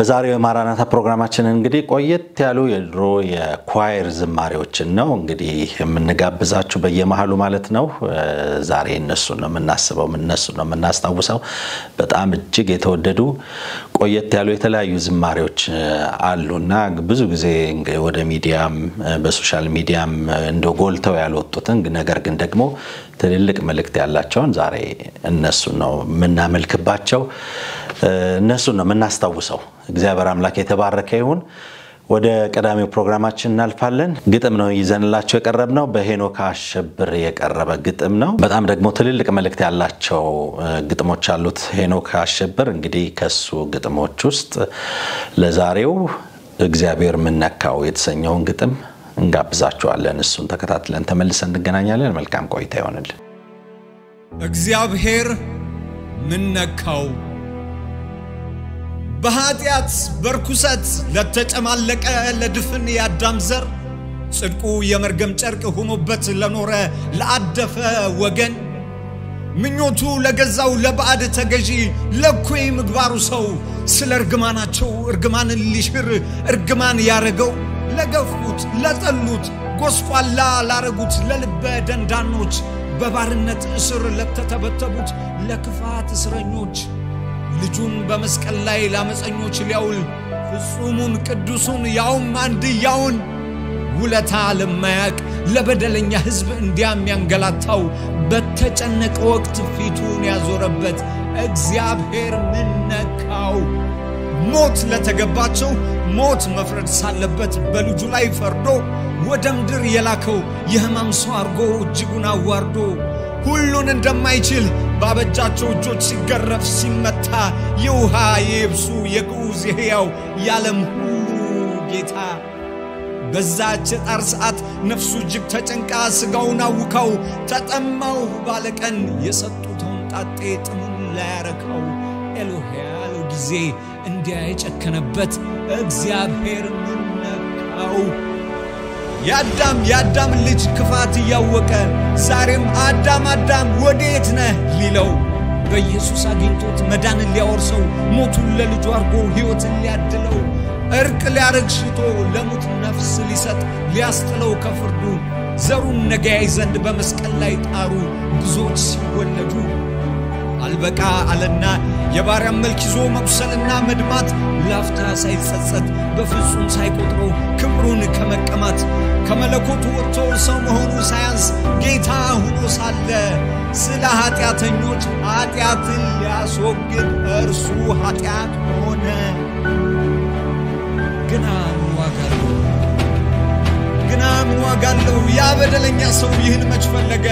በዛሬው የማራናታ ፕሮግራማችን እንግዲህ ቆየት ያሉ የድሮ የኳየር ዝማሬዎችን ነው እንግዲህ የምንጋብዛችሁ በየመሃሉ ማለት ነው ዛሬ እነሱን ነው የምናስበው እነሱን ነው የምናስታውሰው በጣም እጅግ የተወደዱ ቆየት ያሉ የተለያዩ ዝማሬዎች አሉና ብዙ ጊዜ ወደ ሚዲያም በሶሻል ሚዲያም እንደጎልተው ያልወጡትን ነገር ግን ደግሞ ትልልቅ መልእክት ያላቸውን ዛሬ እነሱን ነው የምናመልክባቸው እነሱን ነው የምናስታውሰው እግዚአብሔር አምላክ የተባረከ ይሁን ወደ ቀዳሚው ፕሮግራማችን እናልፋለን ግጥም ነው ይዘንላችሁ የቀረብነው በሄኖክ አሸብር የቀረበ ግጥም ነው በጣም ደግሞ ትልልቅ መልእክት ያላቸው ግጥሞች አሉት ሄኖክ አሸብር እንግዲህ ከሱ ግጥሞች ውስጥ ለዛሬው እግዚአብሔር ምን ነካው የተሰኘውን ግጥም እንጋብዛችኋለን እሱን ተከታትለን ተመልሰን እንገናኛለን መልካም ቆይታ ይሆንልን እግዚአብሔር ምን ነካው በኃጢአት በርኩሰት ለተጨማለቀ ለድፍን ያዳም ዘር ጽድቁ የመርገም ጨርቅ ሆኖበት ለኖረ ለአደፈ ወገን ምኞቱ ለገዛው ለባዕድ ተገዢ ለኩይ ምግባሩ ሰው ስለ እርግማናቸው እርግማንን ሊሽር እርግማን ያረገው ለገፉት ለጠሉት ጎስቋላ ላረጉት ለልበ ደንዳኖች በባርነት እስር ለተተበተቡት ለክፋት እስረኞች ልጁን በመስቀል ላይ ላመፀኞች ሊያውል ፍጹሙን ቅዱሱን ያውም አንድያውን ውለታ ለማያቅ ለበደለኛ ህዝብ እንዲያም ያንገላታው በተጨነቀ ወቅት ፊቱን ያዞረበት እግዚአብሔር ምን ነካው ሞት ለተገባቸው ሞት መፍረድ ሳለበት በልጁ ላይ ፈርዶ ወደ ምድር የላከው የህማም ሰው አርጎ እጅጉን አዋርዶ ሁሉን እንደማይችል ባበጃቸው እጆች ሲገረፍ ሲመታ የውሃ የብሱ የግዑዝ የሕያው ያለም ሁሉ ጌታ በዛች ጣር ሰዓት ነፍሱ እጅግ ተጨንቃ ስጋውን አውካው ተጠማው ባለቀን የሰጡትን ጣጤ ጥሙን ላያረካው ኤሎሄ ያለው ጊዜ እንዲያ የጨከነበት እግዚአብሔር ምን ነካው ያዳም ልጅ ክፋት ያወቀ ዛሬም አዳም ወዴት ነህ ሊለው በኢየሱስ አግኝቶት መዳንን ሊያወርሰው ሞቱን ለልጁ አርጎ ሕይወትን ሊያድለው እርቅ ሊያረግ ሽቶ ለሙት ነፍስ ሊሰጥ ሊያስጥለው ከፍርዱ ዘሩን ነጋይ ዘንድ በመስቀል ላይ ጣሩ ብዙዎች ሲወለዱ አልበቃ አለና የባሪያም መልክ ይዞ መቁሰልና መድማት ላፍታ ሳይጸጸት በፍጹም ሳይቆጥረው ክብሩን ከመቀማት ከመለኮቱ ወጥቶ ሰው መሆኑ ሳያንስ ጌታ ሆኖ ሳለ ስለ ኃጢአተኞች ኃጢአትን ሊያስወግድ እርሱ ኃጢአት ሆነ ግና ምን ዋጋለው ያ በደለኛ ሰው ይህን መች ፈለገ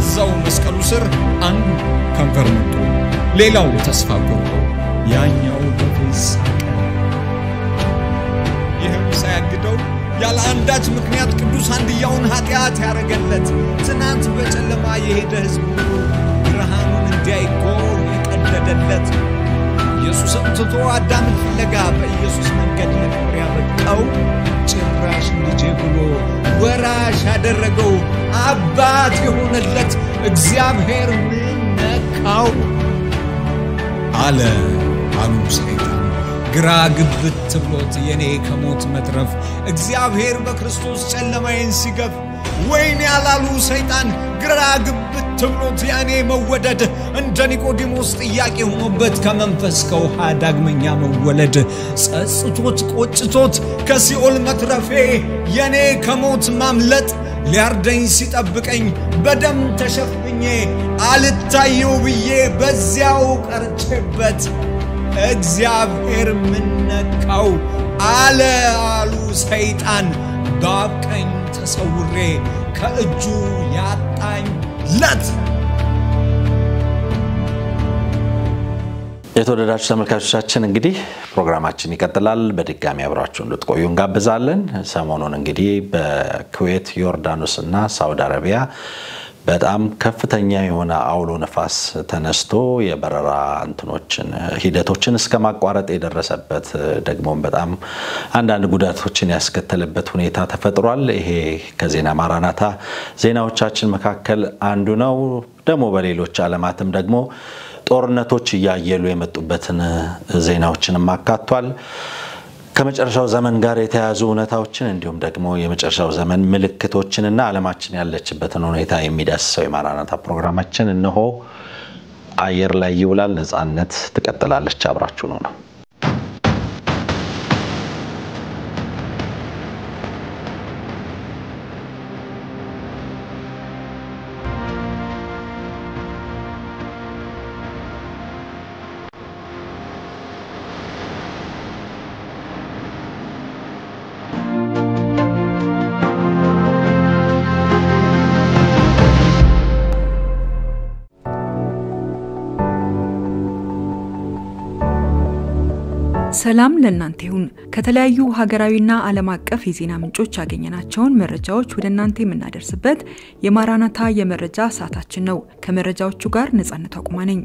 እዛው መስቀሉ ስር አንዱ ከንፈር መጥቶ ሌላው ተስፋ ቆርጦ ያኛው በፍሳቀ ይህም ሳያግደው ያለ አንዳች ምክንያት ቅዱስ አንድያውን ኃጢአት ያረገለት ትናንት በጨለማ የሄደ ሕዝብ ብርሃኑን እንዲያይቆ የቀደደለት ኢየሱስን ትቶ አዳምን ፍለጋ በኢየሱስ መንገድ ለክብር ያበቃው ጭራሽ ልጄ ብሎ ወራሽ ያደረገው አባት የሆነለት እግዚአብሔር ምን ነካው አለ ሰይጣን ግራ ግብት ብሎት የኔ ከሞት መትረፍ እግዚአብሔር በክርስቶስ ጨለማዬን ሲገፍ ወይኔ ያላሉ ሰይጣን ግራ ግብት ብሎት ያኔ መወደድ እንደ ኒቆዲሞስ ጥያቄ ሆኖበት ከመንፈስ ከውሃ ዳግመኛ መወለድ ጸጽቶት ቆጭቶት ከሲኦል መትረፌ የኔ ከሞት ማምለጥ ሊያርደኝ ሲጠብቀኝ በደም ተሸፍኜ አልታየው ብዬ በዚያው ቀርቼበት እግዚአብሔር ምን ነካው አለ ሰይጣን ባቀኝ ተሰውሬ ከእጁ ያጣኝ ለት የተወደዳችሁ ተመልካቾቻችን እንግዲህ ፕሮግራማችን ይቀጥላል በድጋሚ አብራችሁ እንድትቆዩ እንጋብዛለን ሰሞኑን እንግዲህ በኩዌት ዮርዳኖስና ሳውዲ አረቢያ በጣም ከፍተኛ የሆነ አውሎ ነፋስ ተነስቶ የበረራ ሂደቶችን እስከማቋረጥ የደረሰበት ደግሞ በጣም አንዳንድ ጉዳቶችን ያስከተለበት ሁኔታ ተፈጥሯል ይሄ ከዜና ማራናታ ዜናዎቻችን መካከል አንዱ ነው ደግሞ በሌሎች ዓለማትም ደግሞ ጦርነቶች ያያየሉ የመጡበትን ዜናዎችንም አካቷል ከመጨረሻው ዘመን ጋር የተያዙ እውነታዎችን እንዲሁም ደግሞ የመጨረሻው ዘመን ምልክቶችንና ዓለማችን ያለችበትን ሁኔታ የሚዳስሰው የማራናታ ፕሮግራማችን እነሆ አየር ላይ ይውላል ነጻነት ትቀጥላለች አብራችሁ ነው ሰላም ለእናንተ ይሁን ከተለያዩ ሀገራዊና ዓለም አቀፍ የዜና ምንጮች ያገኘናቸውን መረጃዎች ወደናንተ የምናደርስበት የማራናታ የመረጃ ሰዓታችን ነው ከመረጃዎቹ ጋር ነጻነት አቁማነኝ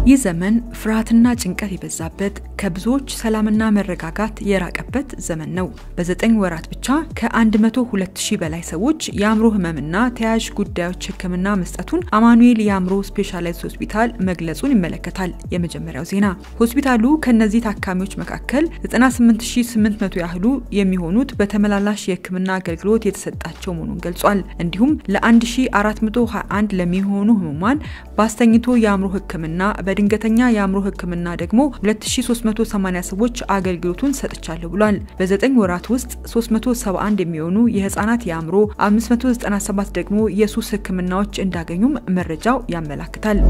ይህ ዘመን ፍርሃትና ጭንቀት የበዛበት ከብዙዎች ሰላምና መረጋጋት የራቀበት ዘመን ነው በ9 ወራት ብቻ ከ102,000 በላይ ሰዎች የአምሮ ህመምና ተያያዥ ጉዳዮች ህክምና መስጠቱን አማኑኤል የአምሮ ስፔሻላይዝድ ሆስፒታል መግለጹን ይመለከታል የመጀመሪያው ዜና ሆስፒታሉ ከነዚህ ታካሚዎች መካከል 98,800 ያህሉ የሚሆኑት በተመላላሽ የህክምና አገልግሎት የተሰጣቸው መሆኑን ገልጿል እንዲሁም ለ1421 ለሚሆኑ ህሙማን ባስተኝቶ የአምሮ ህክምና በድንገተኛ የአምሮ ህክምና ደግሞ 2380 ሰዎች አገልግሎቱን ሰጥቻለሁ ብሏል በ9 ወራት ውስጥ 371 የሚሆኑ የህፃናት የአምሮ 597 ደግሞ የሱስ ህክምናዎች እንዳገኙም መረጃው ያመለክታል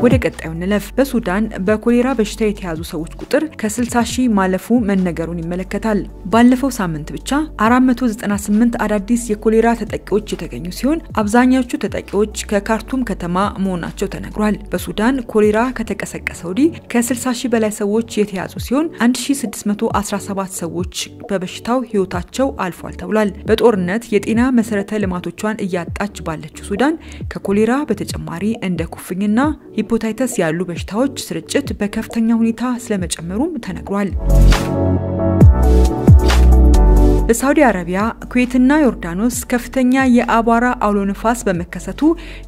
ወደ ቀጣዩ ንለፍ በሱዳን በኮሌራ በሽታ የተያዙ ሰዎች ቁጥር ከ60,000 ማለፉ መነገሩን ይመለከታል ባለፈው ሳምንት ብቻ 498 አዳዲስ የኮሌራ ተጠቂዎች የተገኙ ሲሆን አብዛኛዎቹ ተጠቂዎች ከካርቱም ከተማ መሆናቸው ተነግሯል በሱዳን ኮሌራ ከተቀሰቀሰ ወዲህ ከ60,000 በላይ ሰዎች የተያዙ ሲሆን 1617 ሰዎች በበሽታው ህይወታቸው አልፏል ተብሏል በጦርነት የጤና መሰረተ ልማቶቿን እያጣች ባለችው ሱዳን ከኮሌራ በተጨማሪ እንደ ኩፍኝና ሂፖታይተስ ያሉ በሽታዎች ስርጭት በከፍተኛ ሁኔታ ስለመጨመሩም ተነግሯል በሳውዲ አረቢያ ኩዌትና ዮርዳኖስ ከፍተኛ የአቧራ አውሎ ንፋስ በመከሰቱ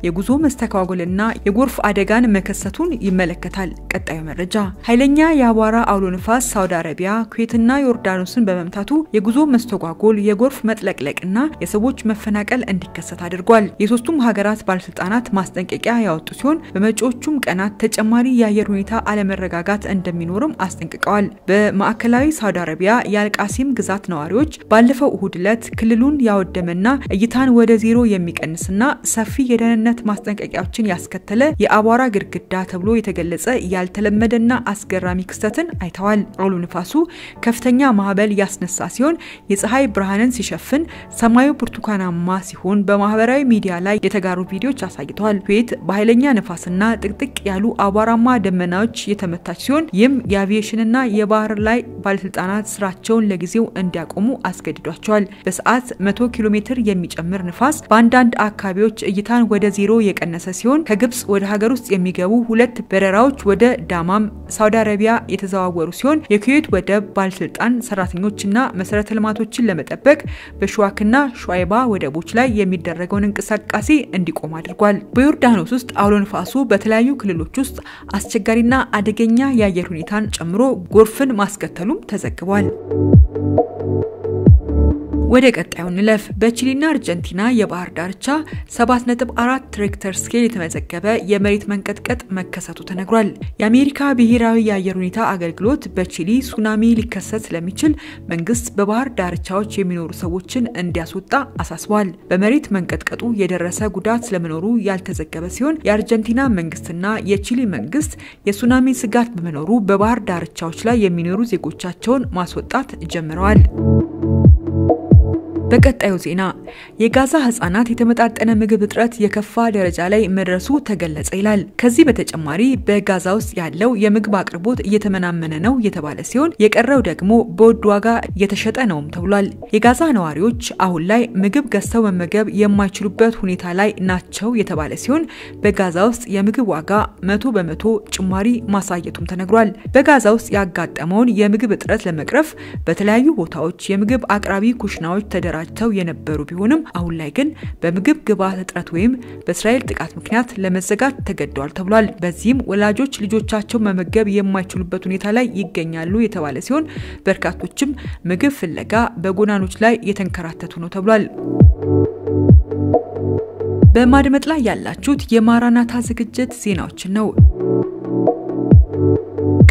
የጉዞ መስተጓጎልና የጎርፍ አደጋን መከሰቱን ይመለከታል ቀጣዩ መረጃ ኃይለኛ የአቧራ አውሎ ንፋስ ሳውዲ አረቢያ ኩዌትና ዮርዳኖስን በመምታቱ የጉዞ መስተጓጎል የጎርፍ መጥለቅለቅና የሰዎች መፈናቀል እንዲከሰት አድርጓል የሶስቱም ሀገራት ባለስልጣናት ማስጠንቀቂያ ያወጡ ሲሆን በመጪዎቹም ቀናት ተጨማሪ የአየር ሁኔታ አለመረጋጋት እንደሚኖርም አስጠንቅቀዋል በማዕከላዊ ሳውዲ አረቢያ ያልቃሲም ግዛት ነዋሪዎች ባለፈው እሁድ ዕለት ክልሉን ያወደመና እይታን ወደ ዜሮ የሚቀንስና ሰፊ የደህንነት ማስጠንቀቂያዎችን ያስከተለ የአቧራ ግድግዳ ተብሎ የተገለጸ ያልተለመደና አስገራሚ ክስተትን አይተዋል አውሎ ንፋሱ ከፍተኛ ማዕበል ያስነሳ ሲሆን የፀሐይ ብርሃንን ሲሸፍን ሰማዩ ብርቱካናማ ሲሆን በማህበራዊ ሚዲያ ላይ የተጋሩ ቪዲዮዎች አሳይተዋል ኩዌት በኃይለኛ ንፋስና ጥቅጥቅ ያሉ አቧራማ ደመናዎች የተመታች ሲሆን ይህም የአቪዬሽንና የባህር ላይ ባለስልጣናት ስራቸውን ለጊዜው እንዲያቆሙ አስገድዷቸዋል በሰዓት 100 ኪሎ ሜትር የሚጨምር ንፋስ በአንዳንድ አካባቢዎች እይታን ወደ ዜሮ የቀነሰ ሲሆን ከግብጽ ወደ ሀገር ውስጥ የሚገቡ ሁለት በረራዎች ወደ ዳማም ሳውዲ አረቢያ የተዘዋወሩ ሲሆን የኩዌት ወደብ ባለስልጣን ሰራተኞችና መሰረተ ልማቶችን ለመጠበቅ በሽዋክና ሹአይባ ወደቦች ላይ የሚደረገውን እንቅስቃሴ እንዲቆም አድርጓል በዮርዳኖስ ውስጥ አውሎ ንፋሱ በተለያዩ ክልሎች ውስጥ አስቸጋሪና አደገኛ የአየር ሁኔታን ጨምሮ ጎርፍን ማስከተሉም ተዘግቧል ወደ ቀጣዩ ንለፍ በቺሊና አርጀንቲና የባህር ዳርቻ 7.4 ሬክተር ስኬል የተመዘገበ የመሬት መንቀጥቀጥ መከሰቱ ተነግሯል የአሜሪካ ብሔራዊ የአየር ሁኔታ አገልግሎት በቺሊ ሱናሚ ሊከሰት ስለሚችል መንግስት በባህር ዳርቻዎች የሚኖሩ ሰዎችን እንዲያስወጣ አሳስቧል በመሬት መንቀጥቀጡ የደረሰ ጉዳት ስለመኖሩ ያልተዘገበ ሲሆን የአርጀንቲና መንግስትና የቺሊ መንግስት የሱናሚ ስጋት በመኖሩ በባህር ዳርቻዎች ላይ የሚኖሩ ዜጎቻቸውን ማስወጣት ጀምረዋል በቀጣዩ ዜና የጋዛ ህፃናት የተመጣጠነ ምግብ እጥረት የከፋ ደረጃ ላይ መድረሱ ተገለጸ ይላል ከዚህ በተጨማሪ በጋዛ ውስጥ ያለው የምግብ አቅርቦት እየተመናመነ ነው የተባለ ሲሆን የቀረው ደግሞ በውድ ዋጋ እየተሸጠ ነውም ተብሏል የጋዛ ነዋሪዎች አሁን ላይ ምግብ ገዝተው መመገብ የማይችሉበት ሁኔታ ላይ ናቸው የተባለ ሲሆን በጋዛ ውስጥ የምግብ ዋጋ 100% ጭማሪ ማሳየቱም ተነግሯል በጋዛ ውስጥ ያጋጠመውን የምግብ እጥረት ለመቅረፍ በተለያዩ ቦታዎች የምግብ አቅራቢ ኩሽናዎች ተደራ ተደራጅተው የነበሩ ቢሆንም አሁን ላይ ግን በምግብ ግብዓት እጥረት ወይም በእስራኤል ጥቃት ምክንያት ለመዘጋት ተገደዋል ተብሏል። በዚህም ወላጆች ልጆቻቸው መመገብ የማይችሉበት ሁኔታ ላይ ይገኛሉ የተባለ ሲሆን በርካቶችም ምግብ ፍለጋ በጎዳናዎች ላይ የተንከራተቱ ነው ተብሏል። በማድመጥ ላይ ያላችሁት የማራናታ ዝግጅት ዜናዎችን ነው።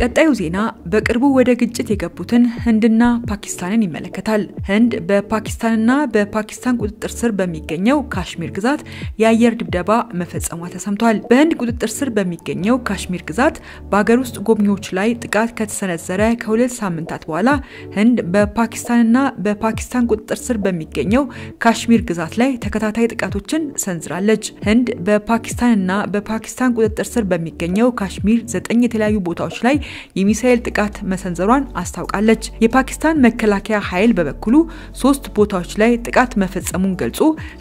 ቀጣዩ ዜና በቅርቡ ወደ ግጭት የገቡትን ህንድና ፓኪስታንን ይመለከታል። ህንድ በፓኪስታንና በፓኪስታን ቁጥጥር ስር በሚገኘው ካሽሚር ግዛት የአየር ድብደባ መፈጸሟ ተሰምቷል። በህንድ ቁጥጥር ስር በሚገኘው ካሽሚር ግዛት በአገር ውስጥ ጎብኚዎች ላይ ጥቃት ከተሰነዘረ ከ2 ሳምንታት በኋላ ህንድ በፓኪስታንና በፓኪስታን ቁጥጥር ስር በሚገኘው ካሽሚር ግዛት ላይ ተከታታይ ጥቃቶችን ሰንዝራለች። ህንድ በፓኪስታንና በፓኪስታን ቁጥጥር ስር በሚገኘው ካሽሚር 9 የተለያዩ ቦታዎች ላይ የሚሳኤል ጥቃት መሰንዘሯን አስታውቃለች። የፓኪስታን መከላከያ ኃይል በበኩሉ 3 ቦታዎች ላይ ጥቃት መፈጸሙን ገልጾ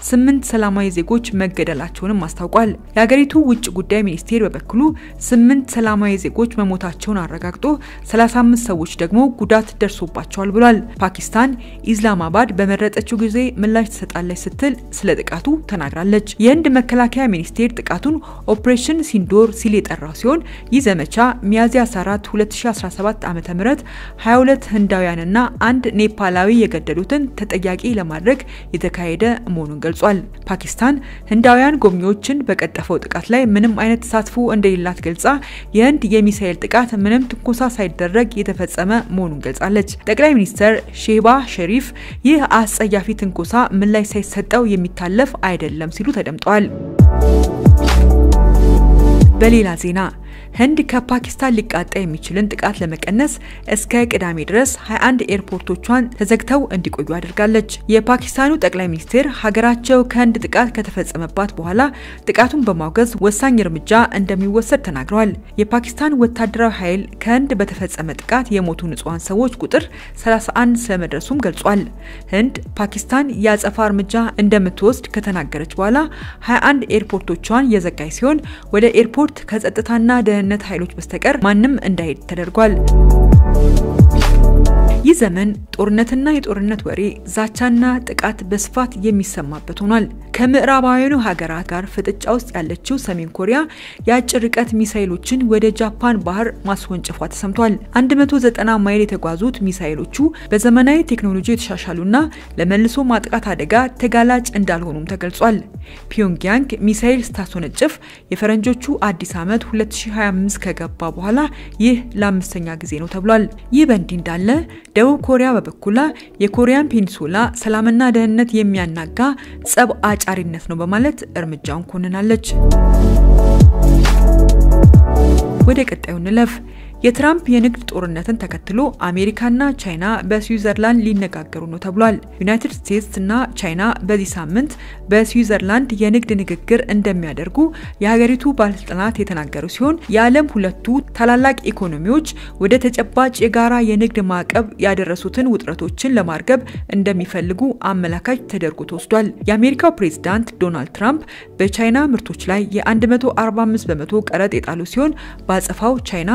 8 ሰላማዊ ዜጎች መገደላቸውንም አስታውቋል። የሀገሪቱ ውጭ ጉዳይ ሚኒስቴር በበኩሉ 8 ሰላማዊ ዜጎች መሞታቸውን አረጋግጦ 35 ሰዎች ደግሞ ጉዳት ደርሶባቸዋል ብሏል። ፓኪስታን ኢስላማባድ በመረጠችው ጊዜ ምላሽ ትሰጣለች ስትል ስለ ጥቃቱ ተናግራለች። የህንድ መከላከያ ሚኒስቴር ጥቃቱን ኦፕሬሽን ሲንዶር ሲል የጠራው ሲሆን ይህ ዘመቻ ሚያዝያ 4 2017 ዓ.ም 22 ህንዳውያንና 1 ኔፓላዊ የገደሉትን ተጠያቂ ለማድረግ የተካሄደ መሆኑን ገልጿል። ፓኪስታን ህንዳውያን ጎብኚዎችን በቀጠፈው ጥቃት ላይ ምንም አይነት ተሳትፎ እንደሌላት ገልጻ የህንድ የሚሳኤል ጥቃት ምንም ትንኮሳ ሳይደረግ የተፈጸመ መሆኑን ገልጻለች። ጠቅላይ ሚኒስትር ሼህባዝ ሸሪፍ ይህ አስጸያፊ ትንኮሳ ምላሽ ሳይሰጠው የሚታለፍ አይደለም ሲሉ ተደምጠዋል። በሌላ ዜና ህንድ ከፓኪስታን ሊቃጣ የሚችልን ጥቃት ለመቀነስ እስከ ቅዳሜ ድረስ 21 ኤርፖርቶቿን ተዘግተው እንዲቆዩ አድርጋለች። የፓኪስታኑ ጠቅላይ ሚኒስትር ሀገራቸው ከህንድ ጥቃት ከተፈጸመባት በኋላ ጥቃቱን በማውገዝ ወሳኝ እርምጃ እንደሚወሰድ ተናግረዋል። የፓኪስታን ወታደራዊ ኃይል ከህንድ በተፈጸመ ጥቃት የሞቱ ንጹሃን ሰዎች ቁጥር 31 ስለመድረሱም ገልጿል። ህንድ ፓኪስታን የአጸፋ እርምጃ እንደምትወስድ ከተናገረች በኋላ 21 ኤርፖርቶቿን የዘጋች ሲሆን ወደ ኤርፖርት ከጸጥታና ደህንነት ኃይሎች በስተቀር ማንም እንዳይሄድ ተደርጓል። ይህ ዘመን ጦርነትና የጦርነት ወሬ ዛቻና ጥቃት በስፋት የሚሰማበት ሆኗል። ከምዕራባውያኑ ሀገራት ጋር ፍጥጫ ውስጥ ያለችው ሰሜን ኮሪያ የአጭር ርቀት ሚሳኤሎችን ወደ ጃፓን ባህር ማስወንጨፏ ተሰምቷል። 190 ማይል የተጓዙት ሚሳኤሎቹ በዘመናዊ ቴክኖሎጂ የተሻሻሉና ለመልሶ ማጥቃት አደጋ ተጋላጭ እንዳልሆኑም ተገልጿል። ፒዮንግያንግ ሚሳኤል ስታስወነጭፍ የፈረንጆቹ አዲስ ዓመት 2025 ከገባ በኋላ ይህ ለ5ኛ ጊዜ ነው ተብሏል። ይህ በእንዲህ እንዳለ ደቡብ ኮሪያ በበኩላ የኮሪያን ፔኒንሱላ ሰላምና ደህንነት የሚያናጋ ጸብ አጫሪነት ነው በማለት እርምጃውን ኮንናለች። ወደ ቀጣዩ እንለፍ። የትራምፕ የንግድ ጦርነትን ተከትሎ አሜሪካና ቻይና በስዊዘርላንድ ሊነጋገሩ ነው ተብሏል። ዩናይትድ ስቴትስ እና ቻይና በዚህ ሳምንት በስዊዘርላንድ የንግድ ንግግር እንደሚያደርጉ የሀገሪቱ ባለስልጣናት የተናገሩ ሲሆን የዓለም ሁለቱ ታላላቅ ኢኮኖሚዎች ወደ ተጨባጭ የጋራ የንግድ ማዕቀብ ያደረሱትን ውጥረቶችን ለማርገብ እንደሚፈልጉ አመላካች ተደርጎ ተወስዷል። የአሜሪካው ፕሬዝዳንት ዶናልድ ትራምፕ በቻይና ምርቶች ላይ የ145% ቀረጥ የጣሉ ሲሆን በአጸፋው ቻይና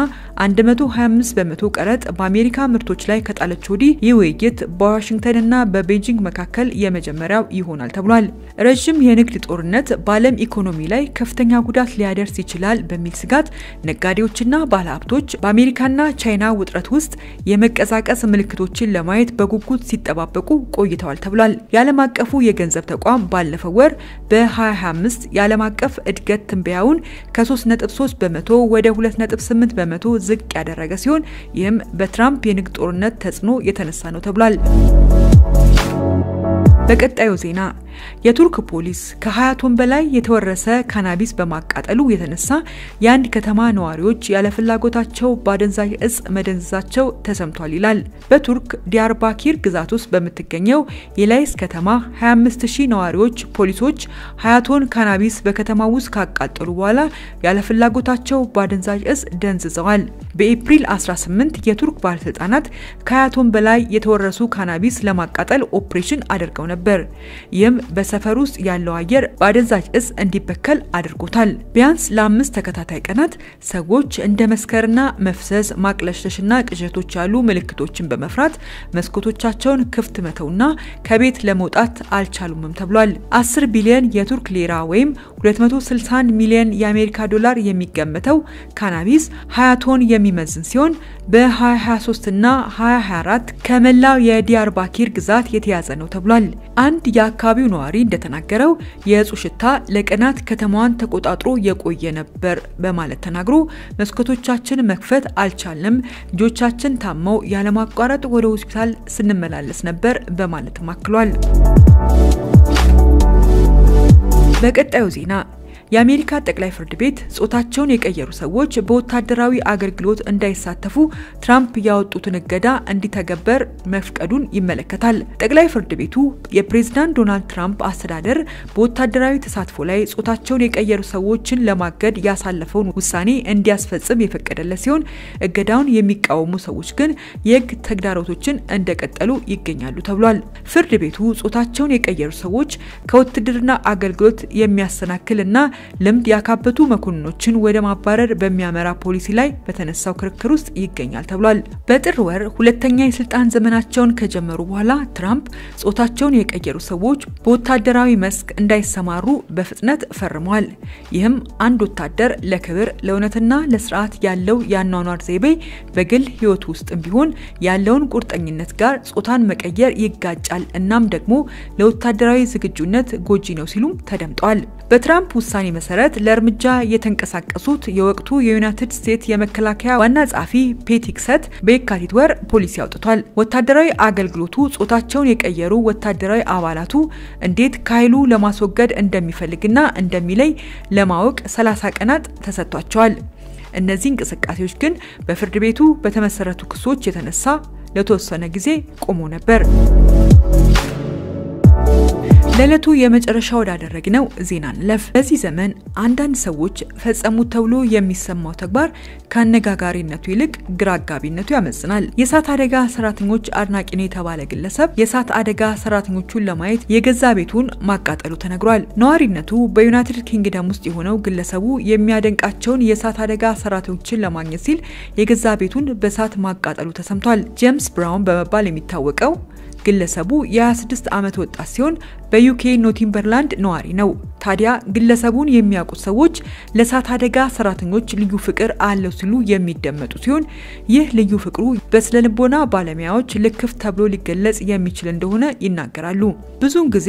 125% ቀረጥ በአሜሪካ ምርቶች ላይ ከጣለች ወዲህ ይህ ውይይት በዋሽንግተንና በቤጂንግ መካከል የመጀመሪያው ይሆናል ተብሏል። ረጅም የንግድ ጦርነት በዓለም ኢኮኖሚ ላይ ከፍተኛ ጉዳት ሊያደርስ ይችላል በሚል ስጋት ነጋዴዎችና ባለሀብቶች በአሜሪካና ቻይና ውጥረት ውስጥ የመቀዛቀስ ምልክቶችን ለማየት በጉጉት ሲጠባበቁ ቆይተዋል ተብሏል። የዓለም አቀፉ የገንዘብ ተቋም ባለፈው ወር በ2025 የዓለም አቀፍ እድገት ትንበያውን ከ3.3% ወደ 2.8% ዝቅ ያደረገ ሲሆን ይህም በትራምፕ የንግድ ጦርነት ተጽዕኖ የተነሳ ነው ተብሏል። በቀጣዩ ዜና የቱርክ ፖሊስ ከ20 ቶን በላይ የተወረሰ ካናቢስ በማቃጠሉ የተነሳ የአንድ ከተማ ነዋሪዎች ያለ ፍላጎታቸው በአደንዛዥ እጽ መደንዘዛቸው ተሰምቷል ይላል። በቱርክ ዲያርባኪር ግዛት ውስጥ በምትገኘው የላይስ ከተማ 25000 ነዋሪዎች ፖሊሶች 20 ቶን ካናቢስ በከተማ ውስጥ ካቃጠሉ በኋላ ያለ ፍላጎታቸው በአደንዛዥ እጽ ደንዝዘዋል። በኤፕሪል 18 የቱርክ ባለስልጣናት ከ20 ቶን በላይ የተወረሱ ካናቢስ ለማቃጠል ኦፕሬሽን አድርገው ነበር። ነበር። ይህም በሰፈር ውስጥ ያለው አየር በአደንዛዥ እጽ እንዲበከል አድርጎታል። ቢያንስ ለ5 ተከታታይ ቀናት ሰዎች እንደ መስከርና መፍሰስ፣ ማቅለሽለሽና ቅዠቶች ያሉ ምልክቶችን በመፍራት መስኮቶቻቸውን ክፍት መተውና ከቤት ለመውጣት አልቻሉም ተብሏል። 10 ቢሊዮን የቱርክ ሊራ ወይም 261 ሚሊዮን የአሜሪካ ዶላር የሚገመተው ካናቢስ 20 ቶን የሚመዝን ሲሆን በ2023 እና 2024 ከመላው የዲያርባኪር ግዛት የተያዘ ነው ተብሏል። አንድ የአካባቢው ነዋሪ እንደተናገረው የእጹ ሽታ ለቀናት ከተማዋን ተቆጣጥሮ የቆየ ነበር በማለት ተናግሮ መስኮቶቻችን መክፈት አልቻልንም፣ ልጆቻችን ታመው ያለማቋረጥ ወደ ሆስፒታል ስንመላለስ ነበር በማለት ማክሏል። በቀጣዩ ዜና የአሜሪካ ጠቅላይ ፍርድ ቤት ጾታቸውን የቀየሩ ሰዎች በወታደራዊ አገልግሎት እንዳይሳተፉ ትራምፕ ያወጡትን እገዳ እንዲተገበር መፍቀዱን ይመለከታል። ጠቅላይ ፍርድ ቤቱ የፕሬዝዳንት ዶናልድ ትራምፕ አስተዳደር በወታደራዊ ተሳትፎ ላይ ጾታቸውን የቀየሩ ሰዎችን ለማገድ ያሳለፈውን ውሳኔ እንዲያስፈጽም የፈቀደለት ሲሆን እገዳውን የሚቃወሙ ሰዎች ግን የህግ ተግዳሮቶችን እንደቀጠሉ ይገኛሉ ተብሏል። ፍርድ ቤቱ ጾታቸውን የቀየሩ ሰዎች ከውትድርና አገልግሎት የሚያሰናክልና ልምድ ያካበቱ መኮንኖችን ወደ ማባረር በሚያመራ ፖሊሲ ላይ በተነሳው ክርክር ውስጥ ይገኛል ተብሏል። በጥር ወር ሁለተኛ የስልጣን ዘመናቸውን ከጀመሩ በኋላ ትራምፕ ጾታቸውን የቀየሩ ሰዎች በወታደራዊ መስክ እንዳይሰማሩ በፍጥነት ፈርመዋል። ይህም አንድ ወታደር ለክብር ለእውነትና ለስርዓት ያለው ያኗኗር ዘይቤ በግል ህይወት ውስጥም ቢሆን ያለውን ቁርጠኝነት ጋር ጾታን መቀየር ይጋጫል፣ እናም ደግሞ ለወታደራዊ ዝግጁነት ጎጂ ነው ሲሉም ተደምጠዋል። በትራምፕ ውሳኔ መሰረት ለእርምጃ የተንቀሳቀሱት የወቅቱ የዩናይትድ ስቴትስ የመከላከያ ዋና ጸሐፊ ፔት ሄግሴት በየካቲት ወር ፖሊሲ አውጥቷል። ወታደራዊ አገልግሎቱ ጾታቸውን የቀየሩ ወታደራዊ አባላቱ እንዴት ከኃይሉ ለማስወገድ እንደሚፈልግና እንደሚለይ ለማወቅ 30 ቀናት ተሰጥቷቸዋል። እነዚህ እንቅስቃሴዎች ግን በፍርድ ቤቱ በተመሰረቱ ክሶች የተነሳ ለተወሰነ ጊዜ ቆሞ ነበር። ለለቱ የመጨረሻ ወዳደረግነው ዜና እንለፍ። በዚህ ዘመን አንዳንድ ሰዎች ፈጸሙት ተብሎ የሚሰማው ተግባር ከአነጋጋሪነቱ ይልቅ ግራጋቢነቱ ያመዝናል። የእሳት አደጋ ሰራተኞች አድናቂ ነው የተባለ ግለሰብ የእሳት አደጋ ሰራተኞቹን ለማየት የገዛ ቤቱን ማቃጠሉ ተነግሯል። ነዋሪነቱ በዩናይትድ ኪንግደም ውስጥ የሆነው ግለሰቡ የሚያደንቃቸውን የእሳት አደጋ ሰራተኞችን ለማግኘት ሲል የገዛ ቤቱን በእሳት ማቃጠሉ ተሰምቷል። ጄምስ ብራውን በመባል የሚታወቀው ግለሰቡ የ26 ዓመት ወጣት ሲሆን በዩኬ ኖቲምበርላንድ ነዋሪ ነው። ታዲያ ግለሰቡን የሚያውቁት ሰዎች ለእሳት አደጋ ሰራተኞች ልዩ ፍቅር አለው ሲሉ የሚደመጡ ሲሆን ይህ ልዩ ፍቅሩ በስለልቦና ባለሙያዎች ልክፍ ተብሎ ሊገለጽ የሚችል እንደሆነ ይናገራሉ። ብዙውን ጊዜ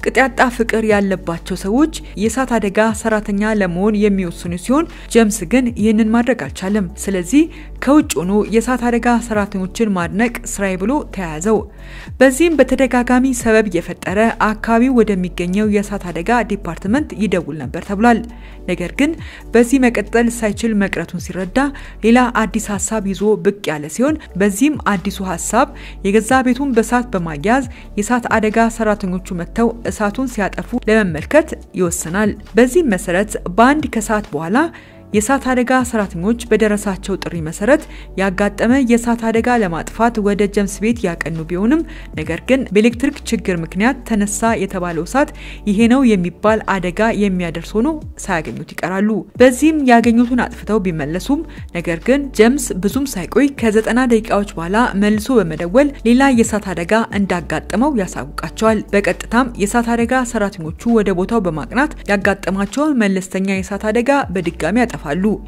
ቅጥያጣ ፍቅር ያለባቸው ሰዎች የእሳት አደጋ ሰራተኛ ለመሆን የሚወስኑ ሲሆን ጄምስ ግን ይህንን ማድረግ አልቻለም። ስለዚህ ከውጭ ሆኖ የእሳት አደጋ ሰራተኞችን ማድነቅ ስራዬ ብሎ ተያያዘው። በዚህም በተደጋጋሚ ሰበብ የፈጠረ አካባቢው ወደሚገኘው የእሳት አደጋ ዲፓርትመንት ይደውል ነበር ተብሏል። ነገር ግን በዚህ መቀጠል ሳይችል መቅረቱን ሲረዳ ሌላ አዲስ ሐሳብ ይዞ ብቅ ያለ ሲሆን በዚህም አዲሱ ሐሳብ የገዛ ቤቱን በእሳት በማያያዝ የእሳት አደጋ ሰራተኞቹ መተው እሳቱን ሲያጠፉ ለመመልከት ይወስናል። በዚህም መሰረት በአንድ ከሰዓት በኋላ የእሳት አደጋ ሰራተኞች በደረሳቸው ጥሪ መሰረት ያጋጠመ የእሳት አደጋ ለማጥፋት ወደ ጄምስ ቤት ያቀኑ ቢሆንም ነገር ግን በኤሌክትሪክ ችግር ምክንያት ተነሳ የተባለው እሳት ይሄ ነው የሚባል አደጋ የሚያደርስ ሆኖ ሳያገኙት ይቀራሉ። በዚህም ያገኙትን አጥፍተው ቢመለሱም ነገር ግን ጄምስ ብዙም ሳይቆይ ከ90 ደቂቃዎች በኋላ መልሶ በመደወል ሌላ የእሳት አደጋ እንዳጋጠመው ያሳውቃቸዋል። በቀጥታም የእሳት አደጋ ሰራተኞቹ ወደ ቦታው በማቅናት ያጋጠማቸውን መለስተኛ የእሳት አደጋ በድጋሚ ያጠፋሉ።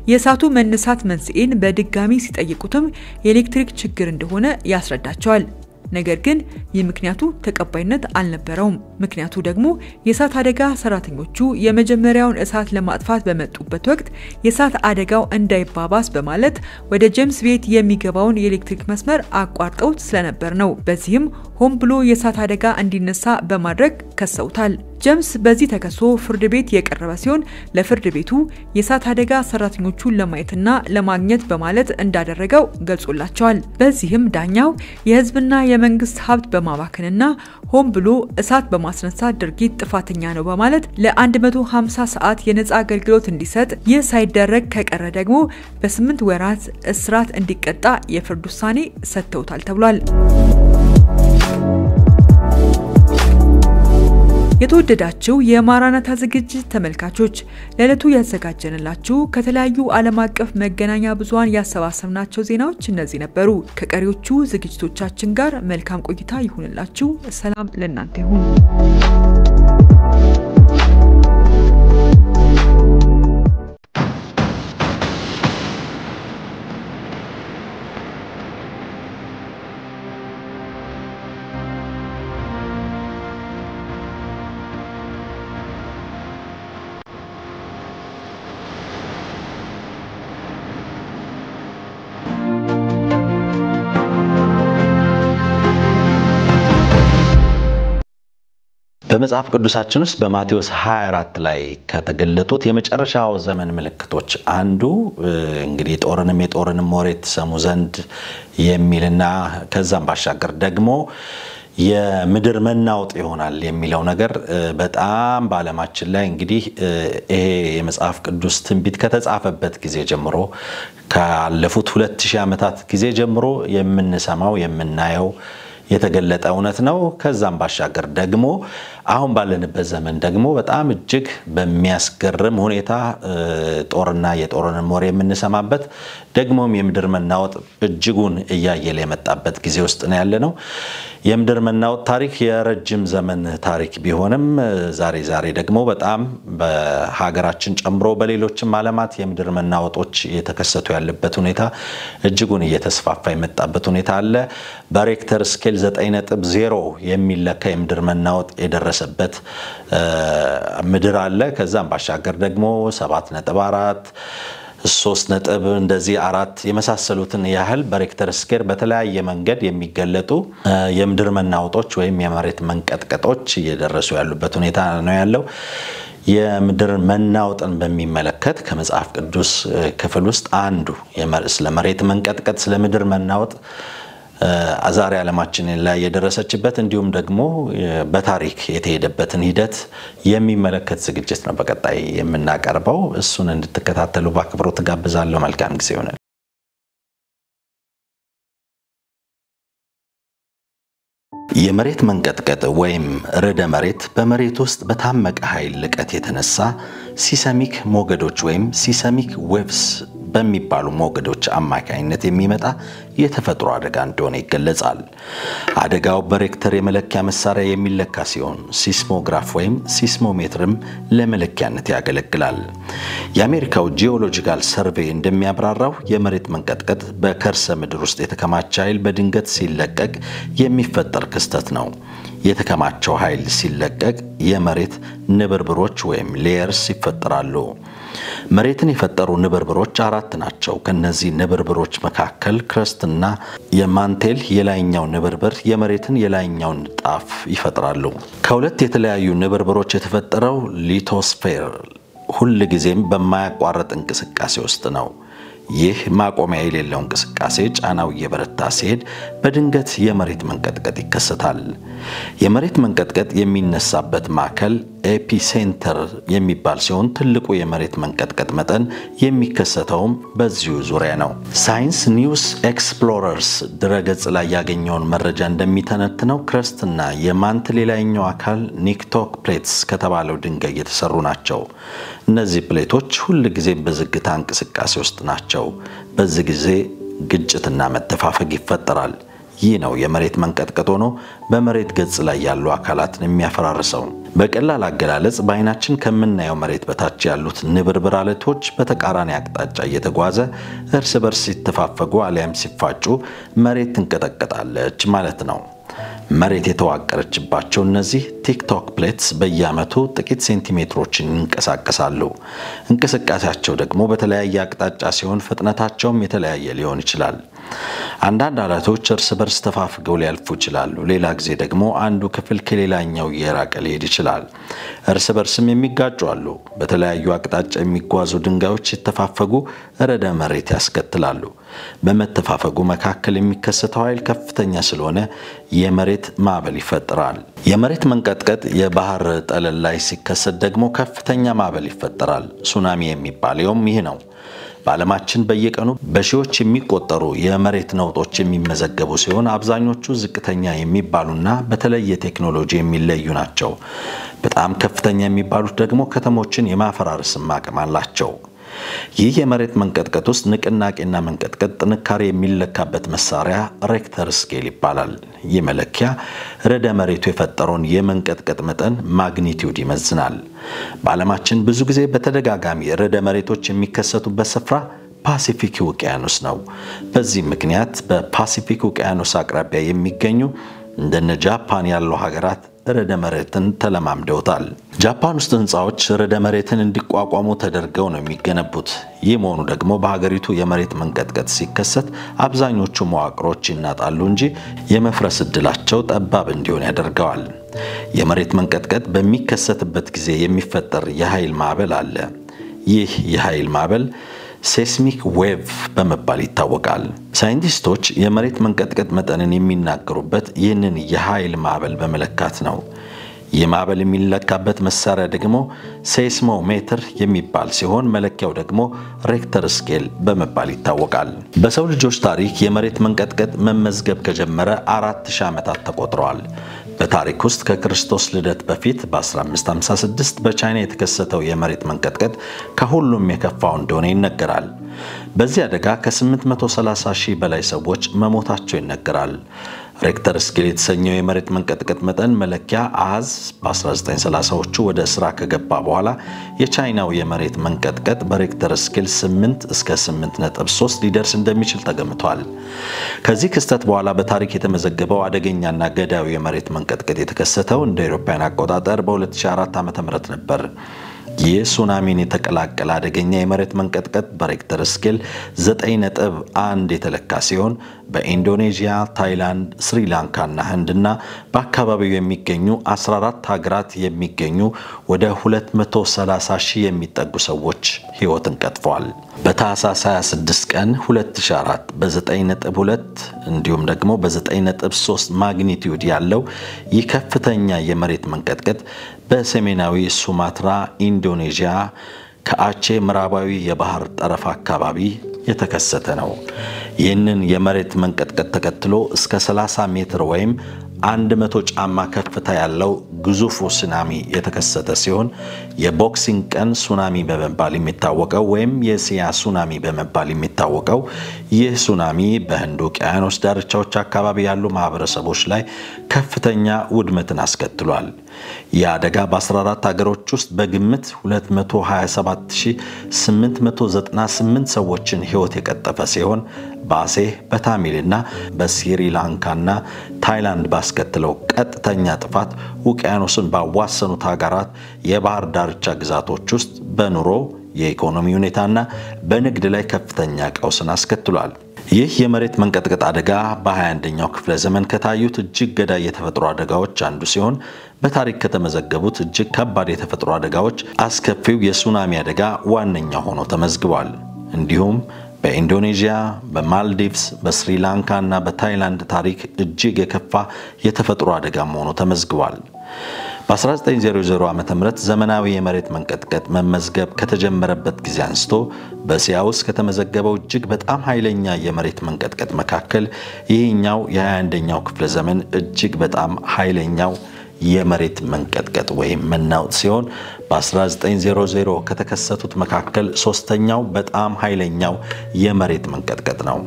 የእሳቱ መነሳት መንስኤን በድጋሚ ሲጠይቁትም የኤሌክትሪክ ችግር እንደሆነ ያስረዳቸዋል። ነገር ግን ይህ ምክንያቱ ተቀባይነት አልነበረውም። ምክንያቱ ደግሞ የእሳት አደጋ ሰራተኞቹ የመጀመሪያውን እሳት ለማጥፋት በመጡበት ወቅት የእሳት አደጋው እንዳይባባስ በማለት ወደ ጄምስ ቤት የሚገባውን የኤሌክትሪክ መስመር አቋርጠውት ስለነበር ነው። በዚህም ሆን ብሎ የእሳት አደጋ እንዲነሳ በማድረግ ከሰውታል። ጄምስ በዚህ ተከሶ ፍርድ ቤት የቀረበ ሲሆን ለፍርድ ቤቱ የእሳት አደጋ ሰራተኞቹን ለማየትና ለማግኘት በማለት እንዳደረገው ገልጾላቸዋል። በዚህም ዳኛው የህዝብና የመንግስት ሀብት በማባከንና ሆን ብሎ እሳት በማስነሳት ድርጊት ጥፋተኛ ነው በማለት ለ150 ሰዓት የነጻ አገልግሎት እንዲሰጥ፣ ይህ ሳይደረግ ከቀረ ደግሞ በ8 ወራት እስራት እንዲቀጣ የፍርድ ውሳኔ ሰጥተውታል ተብሏል። የተወደዳችሁ የማራናታ ዝግጅት ተመልካቾች ለዕለቱ ያዘጋጀንላችሁ ከተለያዩ ዓለም አቀፍ መገናኛ ብዙሃን ያሰባሰብናቸው ዜናዎች እነዚህ ነበሩ። ከቀሪዎቹ ዝግጅቶቻችን ጋር መልካም ቆይታ ይሁንላችሁ። ሰላም ለእናንተ ይሁን። በመጽሐፍ ቅዱሳችን ውስጥ በማቴዎስ 24 ላይ ከተገለጡት የመጨረሻው ዘመን ምልክቶች አንዱ እንግዲህ የጦርንም ወሬ ትሰሙ ዘንድ የሚልና ከዛም ባሻገር ደግሞ የምድር መናወጥ ይሆናል የሚለው ነገር በጣም በዓለማችን ላይ እንግዲህ ይሄ የመጽሐፍ ቅዱስ ትንቢት ከተጻፈበት ጊዜ ጀምሮ ካለፉት 2000 ዓመታት ጊዜ ጀምሮ የምንሰማው የምናየው የተገለጠ እውነት ነው። ከዛም ባሻገር ደግሞ አሁን ባለንበት ዘመን ደግሞ በጣም እጅግ በሚያስገርም ሁኔታ ጦርና የጦርንም ወሬ የምንሰማበት ደግሞም የምድር መናወጥ እጅጉን እያየለ የመጣበት ጊዜ ውስጥ ነው ያለነው። የምድር መናወጥ ታሪክ የረጅም ዘመን ታሪክ ቢሆንም ዛሬ ደግሞ በጣም በሀገራችን ጨምሮ በሌሎችም ዓለማት የምድር መናወጦች የተከሰቱ ያለበት ሁኔታ እጅጉን እየተስፋፋ የመጣበት ሁኔታ አለ። በሬክተር ስኬል 9.0 የሚለካ የምድር መናወጥ የደረሰበት ምድር አለ። ከዛም ባሻገር ደግሞ 7.4 3 ነጥብ እንደዚህ 4 የመሳሰሉትን ያህል በሬክተር ስኬል በተለያየ መንገድ የሚገለጡ የምድር መናወጦች ወይም የመሬት መንቀጥቀጦች እየደረሱ ያሉበት ሁኔታ ነው ያለው። የምድር መናወጥን በሚመለከት ከመጽሐፍ ቅዱስ ክፍል ውስጥ አንዱ ስለ መሬት መንቀጥቀጥ ስለ ምድር መናወጥ ዛሬ ዓለማችን ላይ የደረሰችበት እንዲሁም ደግሞ በታሪክ የተሄደበትን ሂደት የሚመለከት ዝግጅት ነው በቀጣይ የምናቀርበው። እሱን እንድትከታተሉ በአክብሮት ጋብዛለሁ። መልካም ጊዜ ይሁን። የመሬት መንቀጥቀጥ ወይም ርዕደ መሬት በመሬት ውስጥ በታመቀ ኃይል ልቀት የተነሳ ሲስሚክ ሞገዶች ወይም ሲስሚክ ዌቭስ በሚባሉ ሞገዶች አማካይነት የሚመጣ የተፈጥሮ አደጋ እንደሆነ ይገለጻል። አደጋው በሬክተር የመለኪያ መሳሪያ የሚለካ ሲሆን ሲስሞግራፍ ወይም ሲስሞሜትርም ለመለኪያነት ያገለግላል። የአሜሪካው ጂኦሎጂካል ሰርቬይ እንደሚያብራራው የመሬት መንቀጥቀጥ በከርሰ ምድር ውስጥ የተከማቸ ኃይል በድንገት ሲለቀቅ የሚፈጠር ክስተት ነው። የተከማቸው ኃይል ሲለቀቅ የመሬት ንብርብሮች ወይም ሌየርስ ይፈጠራሉ። መሬትን የፈጠሩ ንብርብሮች 4 ናቸው። ከነዚህ ንብርብሮች መካከል ክረስትና የማንቴል የላይኛው ንብርብር የመሬትን የላይኛው ንጣፍ ይፈጥራሉ። ከሁለት የተለያዩ ንብርብሮች የተፈጠረው ሊቶስፌር ሁሉ ጊዜም በማያቋርጥ እንቅስቃሴ ውስጥ ነው። ይህ ማቆሚያ የሌለው እንቅስቃሴ ጫናው እየበረታ ሲሄድ በድንገት የመሬት መንቀጥቀጥ ይከሰታል። የመሬት መንቀጥቀጥ የሚነሳበት ማዕከል ኤፒሴንተር የሚባል ሲሆን ትልቁ የመሬት መንቀጥቀጥ መጠን የሚከሰተውም በዚሁ ዙሪያ ነው። ሳይንስ ኒውስ ኤክስፕሎረርስ ድረገጽ ላይ ያገኘውን መረጃ እንደሚተነትነው ክረስትና የማንትል ሌላኛው አካል ኒክቶክ ፕሌትስ ከተባለው ድንጋይ የተሰሩ ናቸው። እነዚህ ፕሌቶች ሁሉ ጊዜ በዝግታ እንቅስቃሴ ውስጥ ናቸው። በዚህ ጊዜ ግጭትና መተፋፈግ ይፈጠራል። ይህ ነው የመሬት መንቀጥቀጥ ሆኖ በመሬት ገጽ ላይ ያሉ አካላትን የሚያፈራርሰው። በቀላል አገላለጽ በአይናችን ከምናየው መሬት በታች ያሉት ንብርብር አለቶች በተቃራኒ አቅጣጫ እየተጓዘ እርስ በርስ ሲተፋፈጉ አሊያም ሲፋጩ መሬት ትንቀጠቀጣለች ማለት ነው። መሬት የተዋቀረችባቸው እነዚህ ቲክቶክ ፕሌትስ በየዓመቱ ጥቂት ሴንቲሜትሮችን ይንቀሳቀሳሉ። እንቅስቃሴያቸው ደግሞ በተለያየ አቅጣጫ ሲሆን ፍጥነታቸውም የተለያየ ሊሆን ይችላል። አንዳንድ አለቶች እርስ በርስ ተፋፍገው ሊያልፉ ይችላሉ። ሌላ ጊዜ ደግሞ አንዱ ክፍል ከሌላኛው እየራቀ ሊሄድ ይችላል። እርስ በርስም የሚጋጩ አሉ። በተለያዩ አቅጣጫ የሚጓዙ ድንጋዮች ሲተፋፈጉ ርዕደ መሬት ያስከትላሉ። በመተፋፈጉ መካከል የሚከሰተው ኃይል ከፍተኛ ስለሆነ የመሬት ማዕበል ይፈጠራል። የመሬት መንቀጥቀጥ የባህር ጠለል ላይ ሲከሰት ደግሞ ከፍተኛ ማዕበል ይፈጠራል። ሱናሚ የሚባለውም ይህ ነው። በዓለማችን በየቀኑ በሺዎች የሚቆጠሩ የመሬት ነውጦች የሚመዘገቡ ሲሆን አብዛኞቹ ዝቅተኛ የሚባሉና በተለየ ቴክኖሎጂ የሚለዩ ናቸው። በጣም ከፍተኛ የሚባሉት ደግሞ ከተሞችን የማፈራረስ አቅም አላቸው። ይህ የመሬት መንቀጥቀጥ ውስጥ ንቅናቄና መንቀጥቀጥ ጥንካሬ የሚለካበት መሳሪያ ሬክተር ስኬል ይባላል። ይህ መለኪያ ርዕደ መሬቱ የፈጠረውን የመንቀጥቀጥ መጠን ማግኒቲዩድ ይመዝናል። በዓለማችን ብዙ ጊዜ በተደጋጋሚ ርዕደ መሬቶች የሚከሰቱበት ስፍራ ፓሲፊክ ውቅያኖስ ነው። በዚህ ምክንያት በፓሲፊክ ውቅያኖስ አቅራቢያ የሚገኙ እንደነ ጃፓን ያሉ ሀገራት ርዕደ መሬትን ተለማምደውታል። ጃፓን ውስጥ ህንፃዎች ርዕደ መሬትን እንዲቋቋሙ ተደርገው ነው የሚገነቡት። ይህ መሆኑ ደግሞ በሀገሪቱ የመሬት መንቀጥቀጥ ሲከሰት አብዛኞቹ መዋቅሮች ይናጣሉ እንጂ የመፍረስ እድላቸው ጠባብ እንዲሆን ያደርገዋል። የመሬት መንቀጥቀጥ በሚከሰትበት ጊዜ የሚፈጠር የኃይል ማዕበል አለ። ይህ የኃይል ማዕበል ሴስሚክ ዌቭ በመባል ይታወቃል። ሳይንቲስቶች የመሬት መንቀጥቀጥ መጠንን የሚናገሩበት ይህንን የኃይል ማዕበል በመለካት ነው። የማዕበል የሚለካበት መሳሪያ ደግሞ ሴስሞሜትር የሚባል ሲሆን መለኪያው ደግሞ ሬክተር ስኬል በመባል ይታወቃል። በሰው ልጆች ታሪክ የመሬት መንቀጥቀጥ መመዝገብ ከጀመረ 4000 ዓመታት ተቆጥረዋል። በታሪክ ውስጥ ከክርስቶስ ልደት በፊት በ1556 በቻይና የተከሰተው የመሬት መንቀጥቀጥ ከሁሉም የከፋው እንደሆነ ይነገራል። በዚህ አደጋ ከ830 ሺህ በላይ ሰዎች መሞታቸው ይነገራል። ሬክተር ስኬል የተሰኘው የመሬት መንቀጥቀጥ መጠን መለኪያ አሃዝ በ1930ዎቹ ወደ ስራ ከገባ በኋላ የቻይናው የመሬት መንቀጥቀጥ በሬክተር ስኬል 8 እስከ 8.3 ሊደርስ እንደሚችል ተገምቷል። ከዚህ ክስተት በኋላ በታሪክ የተመዘገበው አደገኛና ገዳዩ የመሬት መንቀጥቀጥ የተከሰተው እንደ አውሮፓውያን አቆጣጠር በ2004 ዓ.ም ነበር። ይህ ሱናሚን የተቀላቀለ አደገኛ የመሬት መንቀጥቀጥ በሬክተር ስኬል 9.1 የተለካ ሲሆን በኢንዶኔዥያ፣ ታይላንድ፣ ስሪላንካና ህንድና በአካባቢው የሚገኙ 14 ሀገራት የሚገኙ ወደ 230 ሺህ የሚጠጉ ሰዎች ህይወትን ቀጥፈዋል። በታህሳስ 26 ቀን 2004 በ9.2 እንዲሁም ደግሞ በ9.3 ማግኒቲዩድ ያለው ይህ ከፍተኛ የመሬት መንቀጥቀጥ በሰሜናዊ ሱማትራ ኢንዶኔዥያ ከአቼ ምዕራባዊ የባህር ጠረፍ አካባቢ የተከሰተ ነው። ይህንን የመሬት መንቀጥቀጥ ተከትሎ እስከ 30 ሜትር ወይም 100 ጫማ ከፍታ ያለው ግዙፍ ሱናሚ የተከሰተ ሲሆን የቦክሲንግ ቀን ሱናሚ በመባል የሚታወቀው ወይም የእስያ ሱናሚ በመባል የሚታወቀው ይህ ሱናሚ በህንድ ውቅያኖስ ዳርቻዎች አካባቢ ያሉ ማህበረሰቦች ላይ ከፍተኛ ውድመትን አስከትሏል። ይህ አደጋ በ14 ሀገሮች ውስጥ በግምት 227898 ሰዎችን ህይወት የቀጠፈ ሲሆን በአሴህ በታሚልና በስሪላንካና ታይላንድ ባስከተለው ቀጥተኛ ጥፋት ውቅያኖስን ባዋሰኑት ሀገራት የባህር ዳርቻ ግዛቶች ውስጥ በኑሮ የኢኮኖሚ ሁኔታና በንግድ ላይ ከፍተኛ ቀውስን አስከትሏል። ይህ የመሬት መንቀጥቀጥ አደጋ በ21ኛው ክፍለ ዘመን ከታዩት እጅግ ገዳይ የተፈጥሮ አደጋዎች አንዱ ሲሆን በታሪክ ከተመዘገቡት እጅግ ከባድ የተፈጥሮ አደጋዎች አስከፊው የሱናሚ አደጋ ዋነኛ ሆኖ ተመዝግቧል። እንዲሁም በኢንዶኔዥያ፣ በማልዲቭስ፣ በስሪላንካ እና በታይላንድ ታሪክ እጅግ የከፋ የተፈጥሮ አደጋ ሆኖ ተመዝግቧል። በ1900 ዓ.ም ዘመናዊ የመሬት መንቀጥቀጥ መመዝገብ ከተጀመረበት ጊዜ አንስቶ በእስያ ውስጥ ከተመዘገበው እጅግ በጣም ኃይለኛ የመሬት መንቀጥቀጥ መካከል ይህኛው የ21ኛው ክፍለ ዘመን እጅግ በጣም ኃይለኛው የመሬት መንቀጥቀጥ ወይም መናወጥ ሲሆን በ1900 ከተከሰቱት መካከል ሶስተኛው በጣም ኃይለኛው የመሬት መንቀጥቀጥ ነው።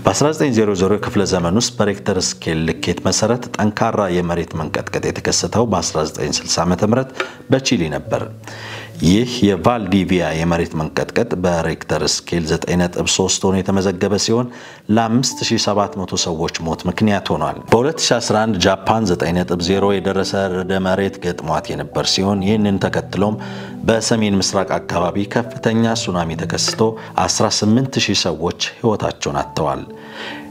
በ1900 ክፍለ ዘመን ውስጥ በሬክተር ስኬል ልኬት መሰረት ጠንካራ የመሬት መንቀጥቀጥ የተከሰተው በ1960 ዓ.ም በቺሊ ነበር። ይህ የቫልዲቪያ የመሬት መንቀጥቀጥ በሬክተር ስኬል 9.3 ሆኖ የተመዘገበ ሲሆን ለ5700 ሰዎች ሞት ምክንያት ሆኗል። በ2011 ጃፓን 9.0 የደረሰ ርዕደ መሬት ገጥሟት የነበር ሲሆን ይህንን ተከትሎም በሰሜን ምስራቅ አካባቢ ከፍተኛ ሱናሚ ተከስቶ 18000 ሰዎች ህይወታቸውን አጥተዋል።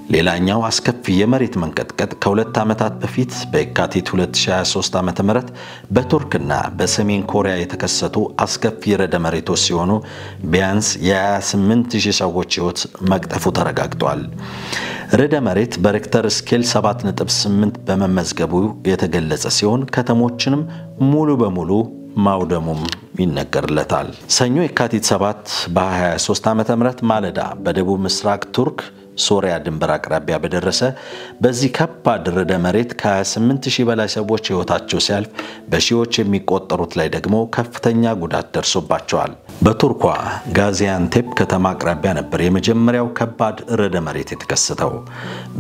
ሌላኛው አስከፊ የመሬት መንቀጥቀጥ ከ2 ዓመታት በፊት በየካቲት 2023 ዓ.ም በቱርክና በሰሜን ኮሪያ የተከሰቱ አስከፊ ርዕደ መሬቶች ሲሆኑ ቢያንስ የ28000 ሰዎች ሕይወት መቅጠፉ ተረጋግጧል። ርዕደ መሬት በሬክተር ስኬል 7.8 በመመዝገቡ የተገለጸ ሲሆን ከተሞችንም ሙሉ በሙሉ ማውደሙም ይነገርለታል። ሰኞ የካቲት 7 በ2023 ዓ.ም ማለዳ በደቡብ ምስራቅ ቱርክ ሶሪያ ድንበር አቅራቢያ በደረሰ በዚህ ከባድ ርዕደ መሬት ከ28000 በላይ ሰዎች ሕይወታቸው ሲያልፍ በሺዎች የሚቆጠሩት ላይ ደግሞ ከፍተኛ ጉዳት ደርሶባቸዋል። በቱርኳ ጋዚያንቴፕ ከተማ አቅራቢያ ነበር የመጀመሪያው ከባድ ርዕደ መሬት የተከሰተው።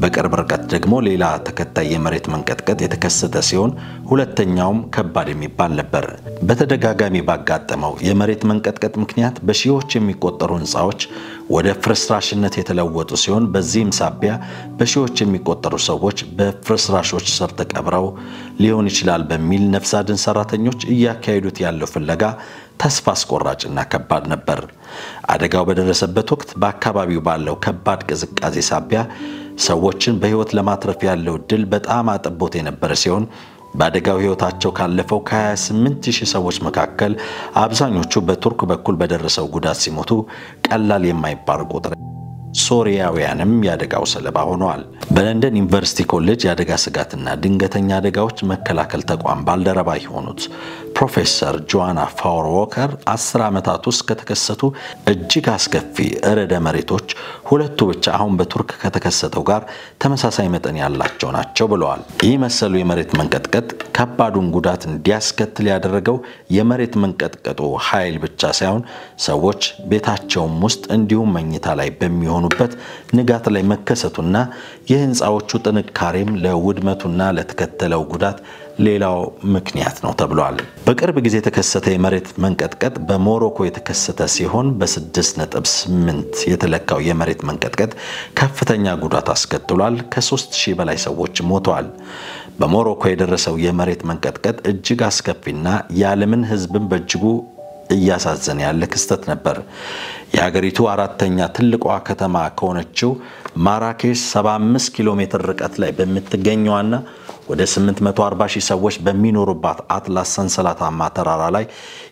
በቅርብ ርቀት ደግሞ ሌላ ተከታይ የመሬት መንቀጥቀጥ የተከሰተ ሲሆን ሁለተኛውም ከባድ የሚባል ነበር። በተደጋጋሚ ባጋጠመው የመሬት መንቀጥቀጥ ምክንያት በሺዎች የሚቆጠሩ ሕንፃዎች ወደ ፍርስራሽነት የተለወጡ ሲሆን በዚህም ሳቢያ በሺዎች የሚቆጠሩ ሰዎች በፍርስራሾች ስር ተቀብረው ሊሆን ይችላል በሚል ነፍስ አድን ሰራተኞች እያካሄዱት ያለው ፍለጋ ተስፋ አስቆራጭና ከባድ ነበር። አደጋው በደረሰበት ወቅት በአካባቢው ባለው ከባድ ቅዝቃዜ ሳቢያ ሰዎችን በሕይወት ለማትረፍ ያለው እድል በጣም አጥቦት የነበረ ሲሆን በአደጋው ሕይወታቸው ካለፈው ከ28000 ሰዎች መካከል አብዛኞቹ በቱርክ በኩል በደረሰው ጉዳት ሲሞቱ ቀላል የማይባል ቁጥር ሶሪያውያንም ያደጋው ሰለባ ሆነዋል። በለንደን ዩኒቨርሲቲ ኮሌጅ የአደጋ ስጋትና ድንገተኛ አደጋዎች መከላከል ተቋም ባልደረባ የሆኑት ፕሮፌሰር ጆአና ፋወር ዎከር 10 ዓመታት ውስጥ ከተከሰቱ እጅግ አስከፊ ርዕደ መሬቶች ሁለቱ ብቻ አሁን በቱርክ ከተከሰተው ጋር ተመሳሳይ መጠን ያላቸው ናቸው ብለዋል። ይህ መሰሉ የመሬት መንቀጥቀጥ ከባዱን ጉዳት እንዲያስከትል ያደረገው የመሬት መንቀጥቀጡ ኃይል ብቻ ሳይሆን ሰዎች ቤታቸውም ውስጥ እንዲሁም መኝታ ላይ በሚሆኑበት ንጋት ላይ መከሰቱና የህንፃዎቹ ጥንካሬም ለውድመቱና ለተከተለው ጉዳት ሌላው ምክንያት ነው ተብሏል። በቅርብ ጊዜ የተከሰተ የመሬት መንቀጥቀጥ በሞሮኮ የተከሰተ ሲሆን በ6.8 የተለካው የመሬት መንቀጥቀጥ ከፍተኛ ጉዳት አስከትሏል። ከ3000 በላይ ሰዎች ሞተዋል። በሞሮኮ የደረሰው የመሬት መንቀጥቀጥ እጅግ አስከፊና የዓለምን ህዝብን በእጅጉ እያሳዘነ ያለ ክስተት ነበር። የሀገሪቱ አራተኛ ትልቋ ከተማ ከሆነችው ማራኬሽ 75 ኪሎ ሜትር ርቀት ላይ በምትገኘውና ወደ 840,000 ሰዎች በሚኖሩባት አትላስ ሰንሰለታማ ተራራ ላይ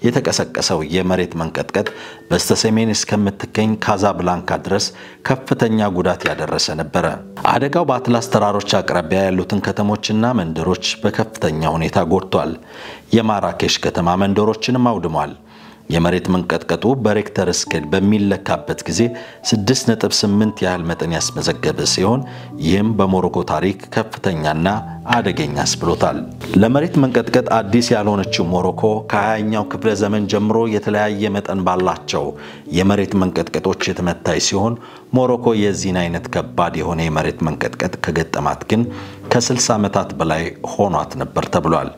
የተቀሰቀሰው የመሬት መንቀጥቀጥ በስተሰሜን እስከምትገኝ ካዛብላንካ ድረስ ከፍተኛ ጉዳት ያደረሰ ነበር። አደጋው በአትላስ ተራሮች አቅራቢያ ያሉትን ከተሞችና መንደሮች በከፍተኛ ሁኔታ ጎድቷል። የማራኬሽ ከተማ መንደሮችንም አውድሟል። የመሬት መንቀጥቀጡ በሬክተር ስኬል በሚለካበት ጊዜ 6.8 ያህል መጠን ያስመዘገበ ሲሆን ይህም በሞሮኮ ታሪክ ከፍተኛና አደገኛ አስብሎታል። ለመሬት መንቀጥቀጥ አዲስ ያልሆነችው ሞሮኮ ከ20ኛው ክፍለ ዘመን ጀምሮ የተለያየ መጠን ባላቸው የመሬት መንቀጥቀጦች የተመታች ሲሆን ሞሮኮ የዚህን አይነት ከባድ የሆነ የመሬት መንቀጥቀጥ ከገጠማት ግን ከ60 ዓመታት በላይ ሆኗት ነበር ተብሏል።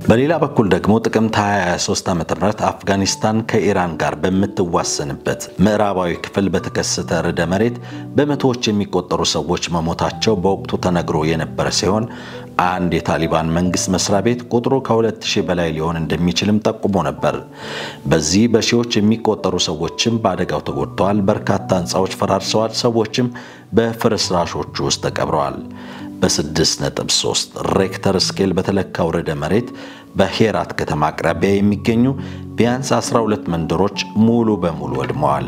በሌላ በኩል ደግሞ ጥቅምት 23 ዓ.ም አፍጋኒስታን ከኢራን ጋር በምትዋሰንበት ምዕራባዊ ክፍል በተከሰተ ርዕደ መሬት በመቶዎች የሚቆጠሩ ሰዎች መሞታቸው በወቅቱ ተነግሮ የነበረ ሲሆን አንድ የታሊባን መንግስት መስሪያ ቤት ቁጥሩ ከ2000 በላይ ሊሆን እንደሚችልም ጠቁሞ ነበር። በዚህ በሺዎች የሚቆጠሩ ሰዎችም በአደጋው ተጎድተዋል። በርካታ ህንፃዎች ፈራርሰዋል። ሰዎችም በፍርስራሾቹ ውስጥ ተቀብረዋል። በ6.3 ሬክተር ስኬል በተለካው ርዕደ መሬት በሄራት ከተማ አቅራቢያ የሚገኙ ቢያንስ 12 መንደሮች ሙሉ በሙሉ ወድመዋል።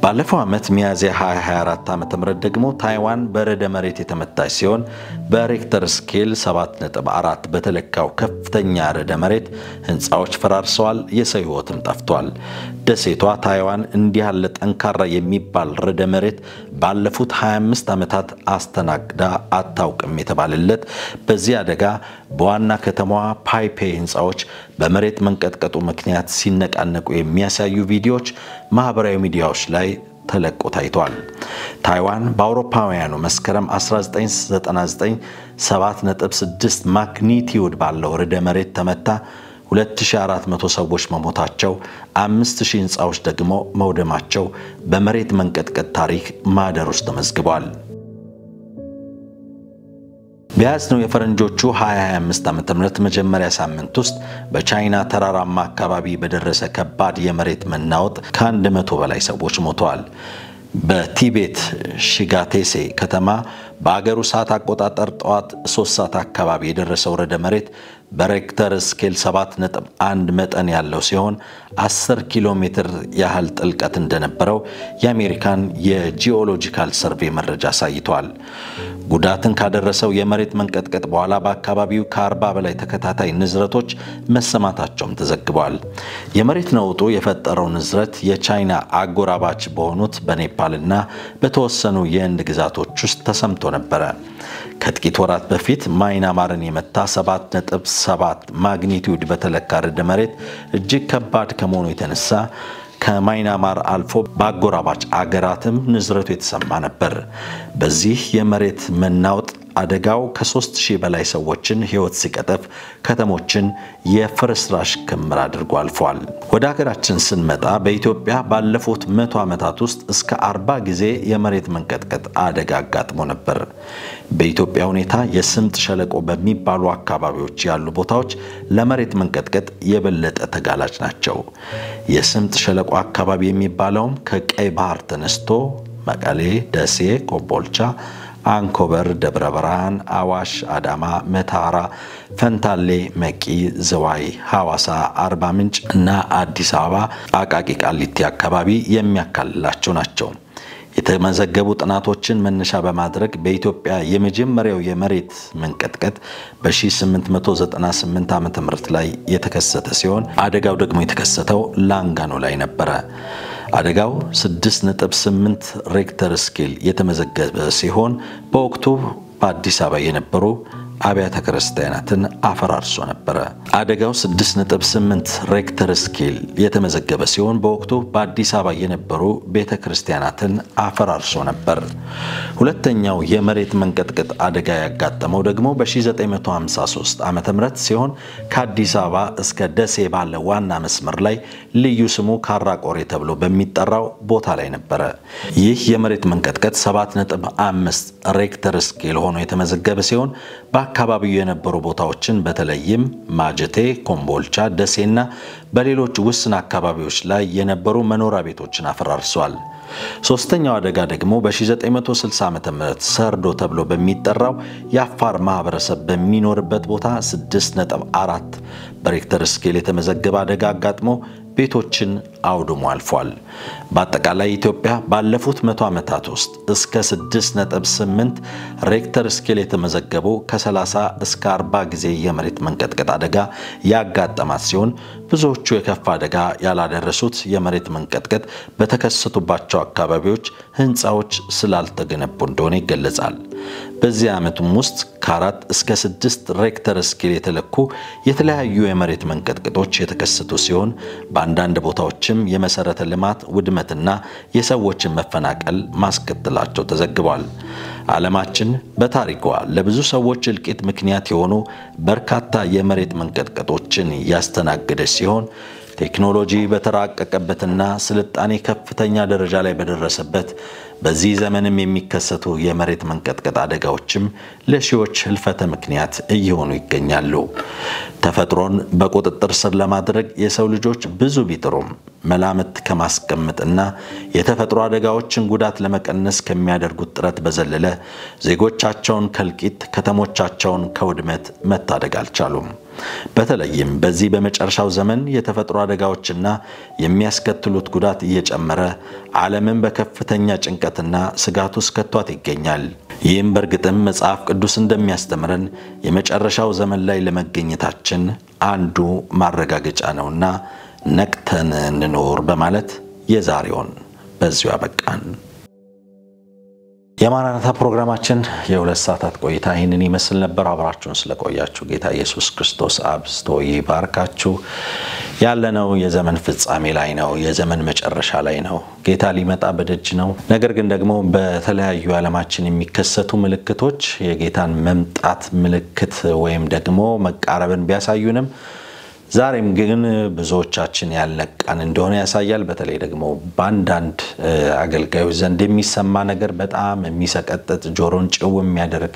ባለፈው ዓመት ሚያዝያ 2024 ዓ.ም ደግሞ ታይዋን በርዕደ መሬት የተመታች ሲሆን በሬክተር ስኬል 7.4 በተለካው ከፍተኛ ርዕደ መሬት ህንፃዎች ፈራርሰዋል። የሰው ህይወትም ጠፍቷል። ደሴቷ ታይዋን እንዲህ ያለ ጠንካራ የሚባል ርዕደ መሬት ባለፉት 25 ዓመታት አስተናግዳ አታውቅም የተባለለት በዚህ አደጋ በዋና ከተማዋ ፓይፔ ህንፃዎች በመሬት መንቀጥቀጡ ምክንያት ሲነቃነቁ የሚያሳዩ ቪዲዮዎች ማህበራዊ ሚዲያዎች ላይ ተለቆ ታይቷል። ታይዋን በአውሮፓውያኑ መስከረም 1999 7.6 ማግኒቲዩድ ባለው ርዕደ መሬት ተመታ 2400 ሰዎች መሞታቸው 5000 ህንፃዎች ደግሞ መውደማቸው በመሬት መንቀጥቀጥ ታሪክ ማህደር ውስጥ ተመዝግቧል። በያዝነው የፈረንጆቹ 2025 ዓ.ም መጀመሪያ ሳምንት ውስጥ በቻይና ተራራማ አካባቢ በደረሰ ከባድ የመሬት መናወጥ ከ100 በላይ ሰዎች ሞተዋል። በቲቤት ሽጋቴሴ ከተማ በአገሩ ሰዓት አቆጣጠር ጠዋት 3 ሰዓት አካባቢ የደረሰው ረደ መሬት በሬክተር ስኬል 7.1 መጠን ያለው ሲሆን 10 ኪሎ ሜትር ያህል ጥልቀት እንደነበረው የአሜሪካን የጂኦሎጂካል ሰርቬይ መረጃ አሳይቷል። ጉዳትን ካደረሰው የመሬት መንቀጥቀጥ በኋላ በአካባቢው ከ40 በላይ ተከታታይ ንዝረቶች መሰማታቸውም ተዘግቧል። የመሬት ነውጡ የፈጠረው ንዝረት የቻይና አጎራባች በሆኑት በኔፓልና በተወሰኑ የህንድ ግዛቶች ውስጥ ተሰምቶ ነበር። ከጥቂት ወራት በፊት ማይናማርን የመታ 7.7 ማግኒቲዩድ በተለካ ርዕደ መሬት እጅግ ከባድ ከመሆኑ የተነሳ ከማይናማር አልፎ በአጎራባች አገራትም ንዝረቱ የተሰማ ነበር። በዚህ የመሬት መናወጥ አደጋው ከ3000 በላይ ሰዎችን ህይወት ሲቀጠፍ ከተሞችን የፍርስራሽ ክምር አድርጎ አልፏል። ወደ ሀገራችን ስንመጣ በኢትዮጵያ ባለፉት 100 ዓመታት ውስጥ እስከ 40 ጊዜ የመሬት መንቀጥቀጥ አደጋ አጋጥሞ ነበር። በኢትዮጵያ ሁኔታ የስምጥ ሸለቆ በሚባሉ አካባቢዎች ያሉ ቦታዎች ለመሬት መንቀጥቀጥ የበለጠ ተጋላጭ ናቸው። የስምጥ ሸለቆ አካባቢ የሚባለውም ከቀይ ባህር ተነስቶ መቀሌ፣ ደሴ፣ ኮምቦልቻ፣ አንኮበር፣ ደብረ ብርሃን፣ አዋሽ፣ አዳማ፣ መታራ፣ ፈንታሌ፣ መቂ፣ ዝዋይ፣ ሐዋሳ፣ አርባ ምንጭ እና አዲስ አበባ አቃቂ ቃሊቲ አካባቢ የሚያካልላቸው ናቸው። የተመዘገቡ ጥናቶችን መነሻ በማድረግ በኢትዮጵያ የመጀመሪያው የመሬት መንቀጥቀጥ በ1898 ዓመተ ምህረት ላይ የተከሰተ ሲሆን አደጋው ደግሞ የተከሰተው ላንጋኖ ላይ ነበር። አደጋው 6.8 ሬክተር ስኬል የተመዘገበ ሲሆን በወቅቱ በአዲስ አበባ የነበሩ አብያተ ክርስቲያናትን አፈራርሶ ነበር። አደጋው 6.8 ሬክተር ስኬል የተመዘገበ ሲሆን በወቅቱ በአዲስ አበባ የነበሩ ቤተ ክርስቲያናትን አፈራርሶ ነበር። ሁለተኛው የመሬት መንቀጥቀጥ አደጋ ያጋጠመው ደግሞ በ1953 ዓመተ ምህረት ሲሆን ከአዲስ አበባ እስከ ደሴ ባለ ዋና መስመር ላይ ልዩ ስሙ ካራቆሬ ተብሎ በሚጠራው ቦታ ላይ ነበር። ይህ የመሬት መንቀጥቀጥ 7.5 ሬክተር ስኬል ሆኖ የተመዘገበ ሲሆን በአካባቢው የነበሩ ቦታዎችን በተለይም ማጀቴ፣ ኮምቦልቻ፣ ደሴና በሌሎች ውስን አካባቢዎች ላይ የነበሩ መኖሪያ ቤቶችን አፈራርሷል። ሶስተኛው አደጋ ደግሞ በ1960 ዓመተ ምህረት ሰርዶ ተብሎ በሚጠራው የአፋር ማህበረሰብ በሚኖርበት ቦታ 6.4 በሬክተር ስኬል የተመዘገበ አደጋ አጋጥሞ ቤቶችን አውድሞ አልፏል። በአጠቃላይ ኢትዮጵያ ባለፉት 100 ዓመታት ውስጥ እስከ 6.8 ሬክተር ስኬል የተመዘገቡ ከ30 እስከ 40 ጊዜ የመሬት መንቀጥቀጥ አደጋ ያጋጠማት ሲሆን ብዙዎቹ የከፋ አደጋ ያላደረሱት የመሬት መንቀጥቀጥ በተከሰቱባቸው አካባቢዎች ህንፃዎች ስላልተገነቡ እንደሆነ ይገለጻል። በዚህ ዓመቱም ውስጥ ከ4 እስከ 6 ሬክተር ስኬል የተለኩ የተለያዩ የመሬት መንቀጥቀጦች የተከሰቱ ሲሆን በአንዳንድ ቦታዎችም የመሰረተ ልማት ውድመትና የሰዎችን መፈናቀል ማስከተላቸው ተዘግቧል። ዓለማችን በታሪኳ ለብዙ ሰዎች እልቂት ምክንያት የሆኑ በርካታ የመሬት መንቀጥቀጦችን ያስተናገደች ሲሆን ቴክኖሎጂ በተራቀቀበትና ስልጣኔ ከፍተኛ ደረጃ ላይ በደረሰበት በዚህ ዘመንም የሚከሰቱ የመሬት መንቀጥቀጥ አደጋዎችም ለሺዎች ህልፈተ ምክንያት እየሆኑ ይገኛሉ። ተፈጥሮን በቁጥጥር ስር ለማድረግ የሰው ልጆች ብዙ ቢጥሩም መላምት ከማስቀመጥና የተፈጥሮ አደጋዎችን ጉዳት ለመቀነስ ከሚያደርጉት ጥረት በዘለለ ዜጎቻቸውን ከልቂት ከተሞቻቸውን ከውድመት መታደግ አልቻሉም። በተለይም በዚህ በመጨረሻው ዘመን የተፈጥሮ አደጋዎችና የሚያስከትሉት ጉዳት እየጨመረ ዓለምን በከፍተኛ ጭንቀትና ስጋት ውስጥ ከቷት ይገኛል። ይህም በእርግጥም መጽሐፍ ቅዱስ እንደሚያስተምረን የመጨረሻው ዘመን ላይ ለመገኘታችን አንዱ ማረጋገጫ ነውና ነቅተን እንኖር በማለት የዛሬውን በዚሁ አበቃን። የማራናታ ፕሮግራማችን የ2 ሰዓታት ቆይታ ይህንን ይመስል ነበር። አብራችሁን ስለቆያችሁ ጌታ ኢየሱስ ክርስቶስ አብዝቶ ይባርካችሁ። ያለነው የዘመን ፍጻሜ ላይ ነው፣ የዘመን መጨረሻ ላይ ነው። ጌታ ሊመጣ በደጅ ነው። ነገር ግን ደግሞ በተለያዩ ዓለማችን የሚከሰቱ ምልክቶች የጌታን መምጣት ምልክት ወይም ደግሞ መቃረብን ቢያሳዩንም ዛሬም ግን ብዙዎቻችን ያልነቃን እንደሆነ ያሳያል። በተለይ ደግሞ ባንዳንድ አገልጋዮች ዘንድ የሚሰማ ነገር በጣም የሚሰቀጥጥ ጆሮን ጭው የሚያደርግ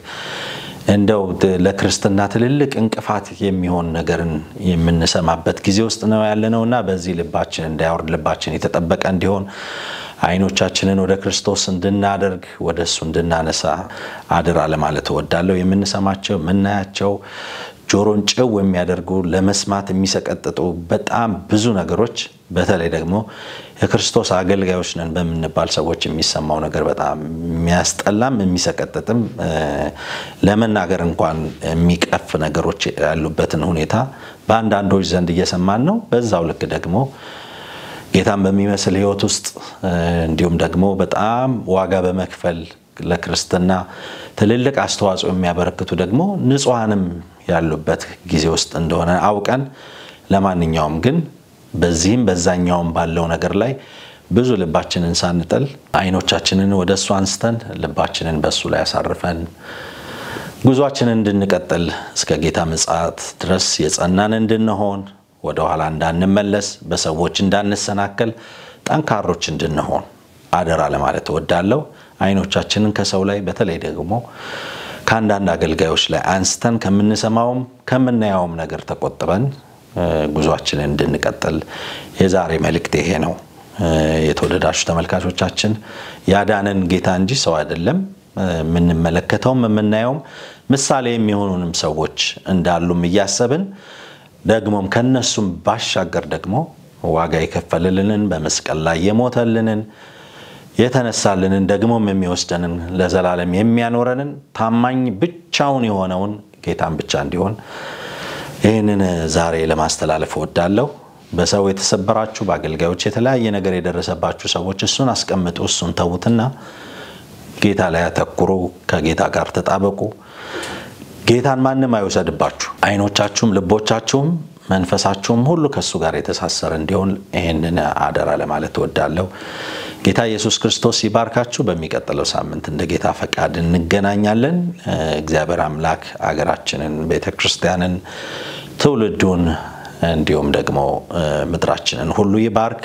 እንደው ለክርስትና ትልልቅ እንቅፋት የሚሆን ነገርን የምንሰማበት ጊዜ ውስጥ ነው ያለነውና በዚህ ልባችን እንዳያወርድ ልባችን የተጠበቀ እንዲሆን አይኖቻችንን ወደ ክርስቶስ እንድናደርግ ወደሱ እንድናነሳ አደራ ለማለት እወዳለሁ። የምንሰማቸው ምናያቸው ጆሮን ጭው የሚያደርጉ ለመስማት የሚሰቀጥጡ በጣም ብዙ ነገሮች በተለይ ደግሞ የክርስቶስ አገልጋዮች ነን በመንባል ሰዎች የሚሰማው ነገር በጣም የሚያስጠላም የሚሰቀጥጥም ለመናገር እንኳን የሚቀፍ ነገሮች ያሉበትን ሁኔታ በአንዳንዶች ዘንድ እየሰማን ነው። በዛው ልክ ደግሞ ጌታን በሚመስል ህይወት ውስጥ እንዲሁም ደግሞ በጣም ዋጋ በመክፈል ለክርስትና ትልልቅ አስተዋጽኦ የሚያበረክቱ ደግሞ ንጹሃንም ያሉበት ጊዜ ውስጥ እንደሆነ አውቀን ለማንኛውም ግን በዚህም በዛኛውም ባለው ነገር ላይ ብዙ ልባችንን ሳንጥል አይኖቻችንን ወደሱ አንስተን ልባችንን በሱ ላይ አሳርፈን ጉዟችንን እንድንቀጥል እስከ ጌታ ምጽአት ድረስ የጸናን እንድንሆን ወደ ኋላ እንዳንመለስ በሰዎች እንዳንሰናከል ጠንካሮች እንድንሆን አደራ ለማለት እወዳለሁ። አይኖቻችንን ከሰው ላይ በተለይ ደግሞ ከአንዳንድ አገልጋዮች ላይ አንስተን ከምንሰማውም ከምናየውም ነገር ተቆጥበን ጉዟችንን እንድንቀጥል የዛሬ መልእክት ይሄ ነው። የተወደዳችሁ ተመልካቾቻችን ያዳነን ጌታ እንጂ ሰው አይደለም። ምንመለከተውም ምናየውም ምሳሌ የሚሆኑንም ሰዎች እንዳሉም እያሰብን ደግሞም ከነሱም ባሻገር ደግሞ ዋጋ የከፈለልንን በመስቀል ላይ የሞተልንን የተነሳልንን ደግሞም የሚወስደንን ለዘላለም የሚያኖረንን ታማኝ ብቻውን የሆነውን ጌታን ብቻ እንዲሆን ይህንን ዛሬ ለማስተላለፍ እወዳለሁ። በሰው የተሰበራችሁ በአገልጋዮች የተለያየ ነገር የደረሰባችሁ ሰዎች እሱን አስቀምጡ፣ እሱን ተውትና ጌታ ላይ አተኩሩ፣ ከጌታ ጋር ተጣበቁ። ጌታን ማንም አይወሰድባችሁ። አይኖቻችሁም ልቦቻችሁም መንፈሳችሁም ሁሉ ከሱ ጋር የተሳሰረ እንዲሆን ይሄንን አደራ ለማለት እወዳለሁ። ጌታ ኢየሱስ ክርስቶስ ይባርካችሁ። በሚቀጥለው ሳምንት እንደ ጌታ ፈቃድ እንገናኛለን። እግዚአብሔር አምላክ አገራችንን ቤተክርስቲያንን ትውልዱን እንዲሁም ደግሞ ምድራችንን ሁሉ ይባርክ።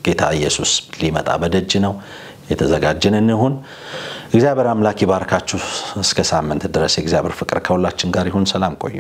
ጌታ ኢየሱስ ሊመጣ በደጅ ነው። የተዘጋጀን እንሁን። እግዚአብሔር አምላክ ይባርካችሁ። እስከ ሳምንት ድረስ የእግዚአብሔር ፍቅር ከሁላችን ጋር ይሁን። ሰላም ቆዩ።